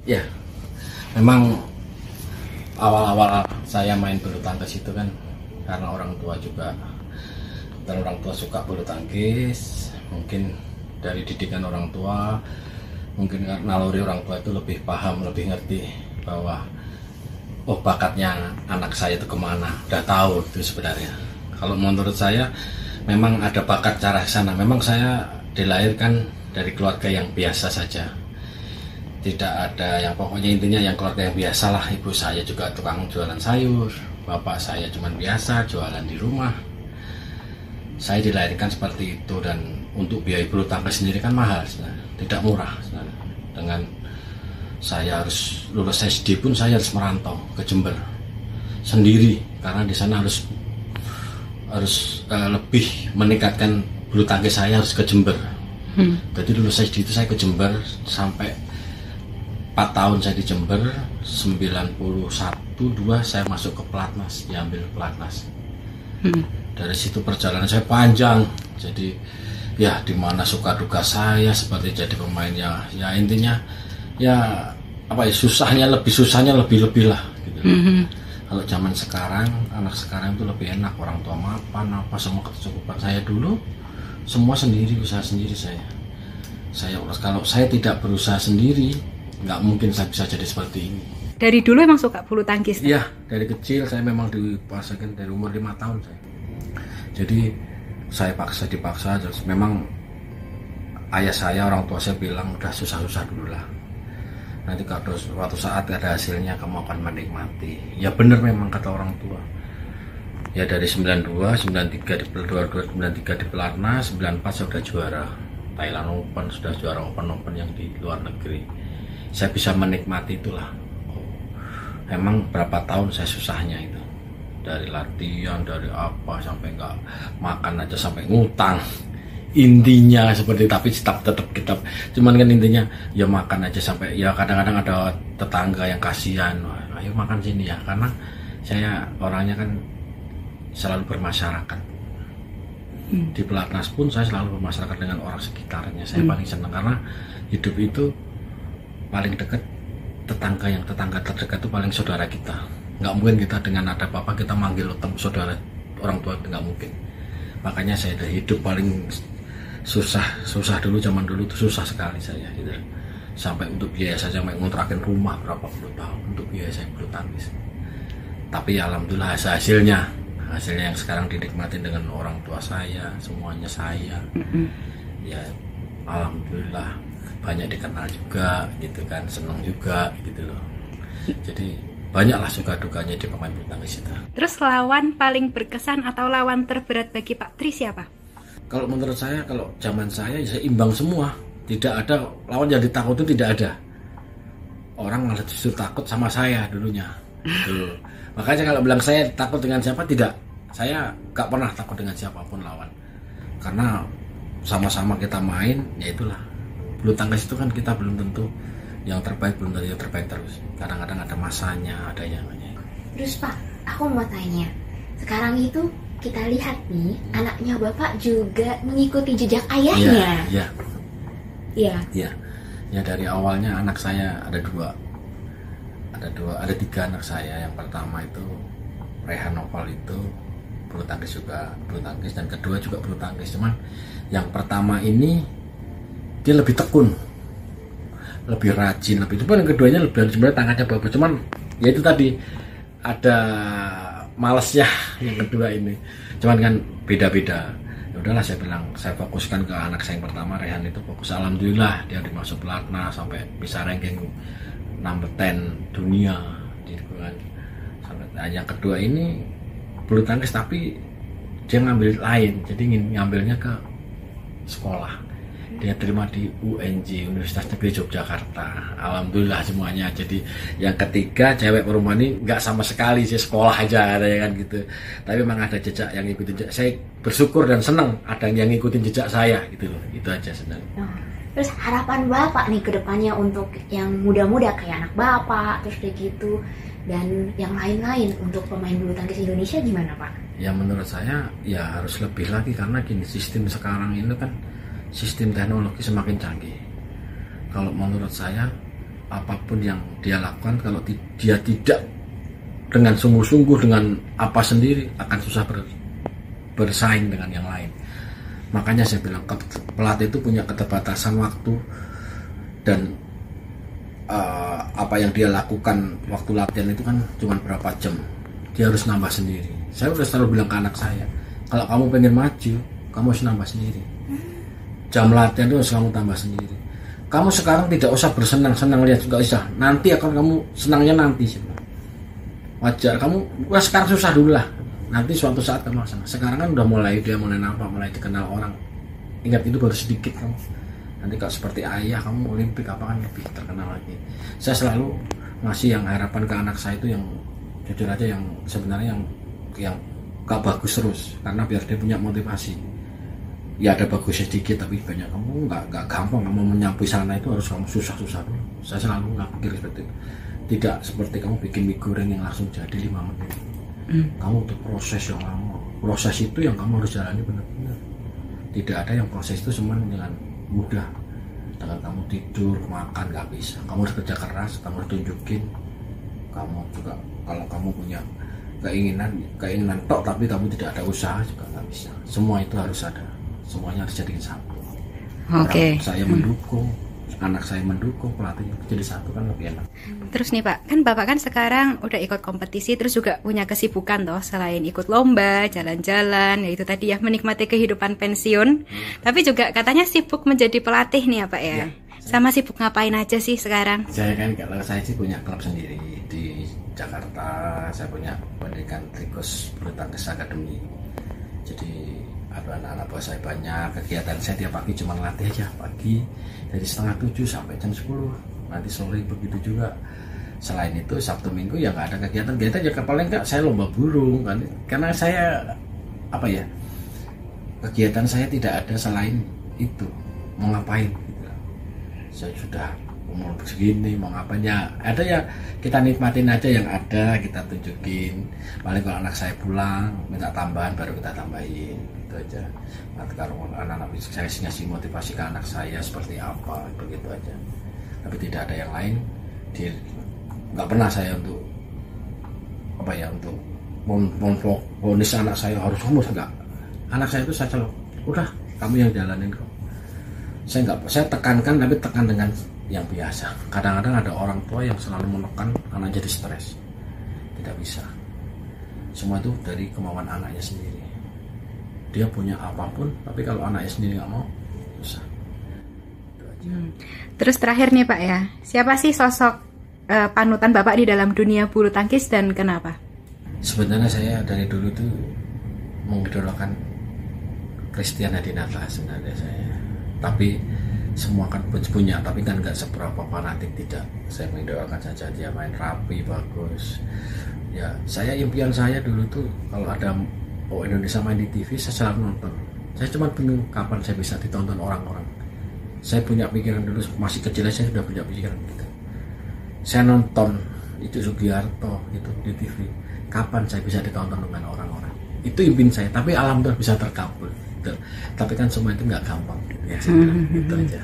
Ya, memang awal-awal saya main bulu tangkis itu kan karena orang tua juga, dan orang tua suka bulu tangkis. Mungkin dari didikan orang tua, mungkin naluri orang tua itu lebih paham, lebih ngerti bahwa oh bakatnya anak saya itu kemana, udah tahu itu sebenarnya. Kalau menurut saya memang ada bakat cara sana. Memang saya dilahirkan dari keluarga yang biasa saja, tidak ada yang pokoknya intinya yang keluarga yang biasa lah. Ibu saya juga tukang jualan sayur, bapak saya cuman biasa jualan di rumah. Saya dilahirkan seperti itu, dan untuk biaya bulu tangkis sendiri kan mahal sebenarnya, tidak murah sebenarnya. Dengan saya harus lulus SD pun saya harus merantau ke Jember sendiri, karena di sana harus lebih meningkatkan bulu tangkis saya harus ke Jember. Jadi lulus SD itu saya ke Jember sampai 4 tahun saya di Jember. 91-2 saya masuk ke Pelatnas, diambil Pelatnas. Dari situ perjalanan saya panjang. Jadi ya dimana suka duka saya seperti jadi pemain ya intinya ya apa ya, susahnya lebih lah gitu. Kalau zaman sekarang, anak sekarang itu lebih enak, orang tua mapan apa semua kecukupan. Saya dulu semua sendiri, usaha sendiri saya urus. Kalau saya tidak berusaha sendiri, nggak mungkin saya bisa jadi seperti ini. Dari dulu emang suka bulu tangkis? Iya, dari kecil saya memang dipaksakan dari umur 5 tahun saya. Jadi saya dipaksa, terus memang ayah saya, orang tua saya bilang udah susah-susah dulu lah. Nanti kalau suatu saat ada hasilnya kamu akan menikmati. Ya benar memang kata orang tua. Ya dari 92, 93 di Pelatnas, 94 saya sudah juara Thailand Open, sudah juara Open yang di luar negeri. Saya bisa menikmati itulah. Emang berapa tahun saya susahnya itu, dari latihan, dari apa sampai nggak makan aja, sampai ngutang intinya seperti. Tapi tetap kita cuman kan intinya ya makan aja, sampai ya kadang-kadang ada tetangga yang kasihan, ayo makan sini ya, karena saya orangnya kan selalu bermasyarakat. Di Pelatnas pun saya selalu bermasyarakat dengan orang sekitarnya. Saya paling senang karena hidup itu paling dekat tetangga terdekat itu paling saudara kita. Nggak mungkin kita dengan ada apa-apa kita manggil saudara orang tua, nggak mungkin. Makanya saya hidup paling susah dulu, zaman dulu itu susah sekali saya gitu. Sampai untuk biaya saja, sampai ngontrakin rumah berapa puluh tahun untuk biaya saya bulu tangkis. Tapi ya alhamdulillah hasilnya yang sekarang dinikmati dengan orang tua saya, semuanya saya. Ya alhamdulillah banyak dikenal juga gitu kan, senang juga gitu loh. Jadi banyaklah suka dukanya di pemain bulu tangkis itu. Terus lawan paling berkesan atau lawan terberat bagi Pak Tri siapa? Kalau menurut saya, kalau zaman saya imbang semua. Tidak ada lawan yang ditakutin, tidak ada. Orang malah justru takut sama saya dulunya. Tuh. Makanya kalau bilang saya takut dengan siapa, tidak. Saya gak pernah takut dengan siapapun lawan. Karena sama-sama kita main, ya itulah. Bulu tangkis itu kan kita belum tentu yang terbaik, belum tentu yang terbaik terus. Kadang-kadang ada masanya, ada yang lainnya. Terus Pak, aku mau tanya, sekarang itu kita lihat nih, anaknya Bapak juga mengikuti jejak ayahnya. Iya. Ya dari awalnya anak saya ada tiga anak saya. Yang pertama itu Rehan Noval, itu bulu tangkis juga, bulu tangkis, dan kedua juga bulu tangkis. Cuman yang pertama ini dia lebih tekun, lebih rajin, cuman yang keduanya sebenarnya tangannya bagus, cuman ya itu tadi ada malesnya yang kedua ini. Cuman kan beda-beda. Ya udahlah, saya bilang saya fokuskan ke anak saya yang pertama, Rehan itu fokus. Alhamdulillah dia dimasuk Pelatnas sampai bisa ranking number 10 dunia gitu kan. Sampai yang kedua ini bulu tangkis, tapi dia ngambil lain, jadi ngambilnya ke sekolah. Dia terima di UNJ, Universitas Negeri Yogyakarta. Alhamdulillah semuanya. Jadi yang ketiga cewek perempuan ini nggak sama sekali sih, sekolah aja ada ya kan gitu. Tapi memang ada jejak yang ngikutin jejak. Saya bersyukur dan senang ada yang ngikutin jejak saya gitu loh. Itu aja senang. Terus harapan Bapak nih ke depannya untuk yang muda-muda kayak anak Bapak, terus kayak gitu, dan yang lain-lain untuk pemain bulu tangkis Indonesia gimana Pak? Ya menurut saya ya harus lebih lagi, karena gini, sistem sekarang ini kan sistem teknologi semakin canggih. Kalau menurut saya apapun yang dia lakukan, kalau dia tidak dengan sungguh-sungguh, dengan apa sendiri, akan susah bersaing dengan yang lain. Makanya saya bilang pelatih itu punya keterbatasan waktu, dan apa yang dia lakukan waktu latihan itu kan cuma berapa jam, dia harus nambah sendiri. Saya udah selalu bilang ke anak saya, kalau kamu pengen maju, kamu harus nambah sendiri. Jam latihan itu harus kamu tambah sendiri. Kamu sekarang tidak usah bersenang-senang, lihat juga usah. Nanti akan kamu senangnya nanti. Wajar, kamu sekarang susah dulu lah. Nanti suatu saat kamu senang. Sekarang kan udah mulai nampak, mulai dikenal orang. Ingat, itu baru sedikit kamu. Nanti kalau seperti ayah kamu Olimpik apa kan lebih terkenal lagi. Saya selalu ngasih yang harapan ke anak saya itu yang jujur aja, yang sebenarnya yang gak bagus terus, karena biar dia punya motivasi. Ya ada bagusnya sedikit, tapi banyak kamu nggak gampang kamu menyapu sana itu harus kamu susah-susah dulu. Saya selalu nggak pikir seperti itu. Tidak seperti kamu bikin mie goreng yang langsung jadi 5 menit. Kamu untuk proses yang lama. Proses itu yang kamu harus jalani benar-benar. Tidak ada yang proses itu cuma dengan mudah. Dengan kamu tidur, makan nggak bisa. Kamu harus kerja keras, kamu harus tunjukin. Kamu juga kalau kamu punya keinginan tok tapi kamu tidak ada usaha juga nggak bisa. Semua itu harus ada. Semuanya harus jadi satu. Oke. Saya mendukung, anak saya mendukung, pelatihnya jadi satu kan lebih enak. Terus nih Pak, kan Bapak kan sekarang udah ikut kompetisi, terus juga punya kesibukan toh, selain ikut lomba, jalan-jalan, yaitu tadi ya menikmati kehidupan pensiun. Tapi juga katanya sibuk menjadi pelatih nih ya Pak ya. Ya. Sama sibuk ngapain aja sih sekarang? Saya kan, kalau saya sih punya klub sendiri di Jakarta. Saya punya pendidikan Trikos Bulu Tangkis Academy. Jadi anak-anak bawah saya banyak. Kegiatan saya tiap pagi cuma latih aja, pagi dari 6:30 sampai jam 10. Nanti sore begitu juga. Selain itu Sabtu Minggu ya nggak ada kegiatan ya, paling nggak saya lomba burung kan, karena saya kegiatan saya tidak ada selain itu. Mau ngapain gitu. Saya sudah umur segini mau ngapain ya, ada ya kita nikmatin aja yang ada, kita tunjukin. Paling kalau anak saya pulang minta tambahan baru kita tambahin, itu aja. Nanti kalau anak-anak saya ngasih motivasi ke anak saya seperti apa, begitu aja. Tapi tidak ada yang lain. Nggak pernah saya untuk memfonis anak saya harus umur, enggak. Anak saya itu saya selalu, udah kamu yang jalanin kok. Saya tekankan, tapi tekan dengan yang biasa. Kadang-kadang ada orang tua yang selalu menekan anak jadi stres. Tidak bisa. Semua itu dari kemauan anaknya sendiri. Dia punya apapun, tapi kalau anaknya sendiri nggak mau, susah. Terus terakhir nih Pak ya, siapa sih sosok panutan Bapak di dalam dunia bulu tangkis dan kenapa? Sebenarnya saya dari dulu tuh mengidolakan Christian Hadinata sebenarnya saya. Tapi semua kan punya, tapi kan nggak seberapa fanatik, tidak. Saya mengidolakan saja, dia main rapi, bagus. Ya, impian saya dulu tuh kalau ada Indonesia main di TV, saya selalu nonton. Saya cuma bingung kapan saya bisa ditonton orang-orang. Saya punya pikiran dulu, masih kecil saya sudah punya pikiran gitu. Saya nonton itu Sugiarto itu di TV. Kapan saya bisa ditonton dengan orang-orang? Itu impian saya, tapi alhamdulillah bisa terkabul. Tapi kan semua itu nggak gampang. Ya, itu aja.